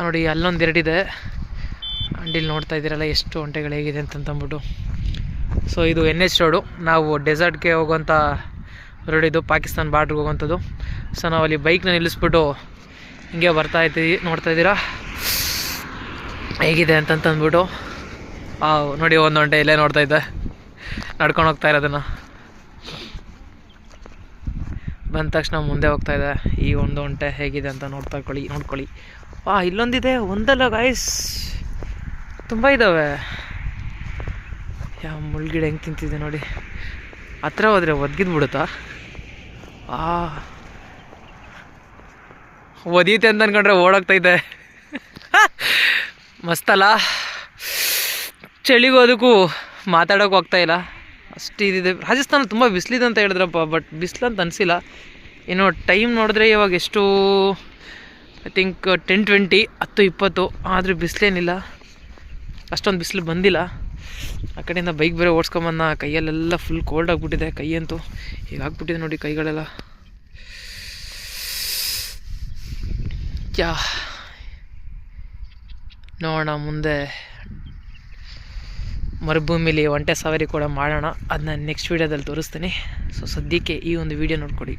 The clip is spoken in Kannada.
ನೋಡಿ ಅಲ್ಲೊಂದು ಎರಡಿದೆ. ಅಂಡಿಲ್ಲಿ ನೋಡ್ತಾ ಇದ್ದೀರಲ್ಲ ಎಷ್ಟು ಒಂಟೆಗಳು ಹೇಗಿದೆ ಅಂತಂದ್ಬಿಟ್ಟು. ಸೊ ಇದು NH ರೋಡು, ನಾವು ಡೆಸರ್ಟ್ಗೆ ಹೋಗುವಂಥ ರೋಡ್ ಇದು, ಪಾಕಿಸ್ತಾನ ಬಾರ್ಡ್ರಿಗೆ ಹೋಗುವಂಥದ್ದು. ಸೊ ನಾವು ಅಲ್ಲಿ ಬೈಕ್ನ ನಿಲ್ಲಿಸ್ಬಿಟ್ಟು ಹಿಂಗೆ ಬರ್ತಾ ಇದ್ದೀವಿ, ನೋಡ್ತಾ ಇದ್ದೀರಾ ಹೇಗಿದೆ ಅಂತಂದ್ಬಿಟ್ಟು. ನೋಡಿ ಒಂದು ಒಂಟೆ ಇಲ್ಲೇ ನೋಡ್ತಾ ಇದ್ದೆ, ನಡ್ಕೊಂಡು ಹೋಗ್ತಾ ಇರೋದನ್ನು. ಬಂದ ತಕ್ಷಣ ಮುಂದೆ ಹೋಗ್ತಾ ಇದೆ. ಈ ಒಂದು ಒಂಟೆ ಹೇಗಿದೆ ಅಂತ ನೋಡ್ಕೊಳ್ಳಿ. ಇಲ್ಲೊಂದಿದೆ, ಒಂದಲ್ಲ ಗಾಯ್ಸ್, ತುಂಬ ಇದ್ದಾವೆ. ಯಾವ ಮುಳ್ಗಿಡ ಹೆಂಗೆ ತಿಂತಿದೆ ನೋಡಿ. ಹತ್ರ ಹೋದರೆ ಒದ್ಗಿದ್ದು ಬಿಡುತ್ತಾ? ಒದೀತೆ ಅಂತ ಅಂದ್ಕೊಂಡ್ರೆ ಓಡೋಗ್ತೈತೆ. ಮಸ್ತಲ್ಲ, ಚಳಿಗೋದಕ್ಕೂ ಮಾತಾಡೋಕೆ ಹೋಗ್ತಾಯಿಲ್ಲ, ಅಷ್ಟು ಇದಿದೆ. ರಾಜಸ್ಥಾನ ತುಂಬ ಬಿಸಿಲಿದೆ ಅಂತ ಹೇಳಿದ್ರಪ್ಪ, ಬಟ್ ಬಿಸಿಲು ಅಂತ ಅನಿಸಿಲ್ಲ. ಇನ್ನು ಟೈಮ್ ನೋಡಿದ್ರೆ ಇವಾಗ ಎಷ್ಟು, ಐ ಥಿಂಕ್ 10-20, 10-20, ಆದರೆ ಬಿಸಿಲೇನಿಲ್ಲ, ಅಷ್ಟೊಂದು ಬಿಸಿಲು ಬಂದಿಲ್ಲ. ಆ ಕಡೆಯಿಂದ ಬೈಕ್ ಬೇರೆ ಓಡಿಸ್ಕೊಂಬಂದ, ಕೈಯಲ್ಲೆಲ್ಲ ಫುಲ್ ಕೋಲ್ಡ್ ಆಗಿಬಿಟ್ಟಿದೆ. ಕೈಯಂತೂ ಹೀಗಾಗ್ಬಿಟ್ಟಿದೆ ನೋಡಿ, ಕೈಗಳೆಲ್ಲ. ನೋಡೋಣ ಮುಂದೆ ಮರುಭೂಮಿಲಿ ಒಂಟೆ ಸವಾರಿ ಕೂಡ ಮಾಡೋಣ, ಅದನ್ನ ನೆಕ್ಸ್ಟ್ ವೀಡಿಯೋದಲ್ಲಿ ತೋರಿಸ್ತೀನಿ. ಸೊ ಸದ್ಯಕ್ಕೆ ಈ ಒಂದು ವಿಡಿಯೋ ನೋಡ್ಕೊಡಿ.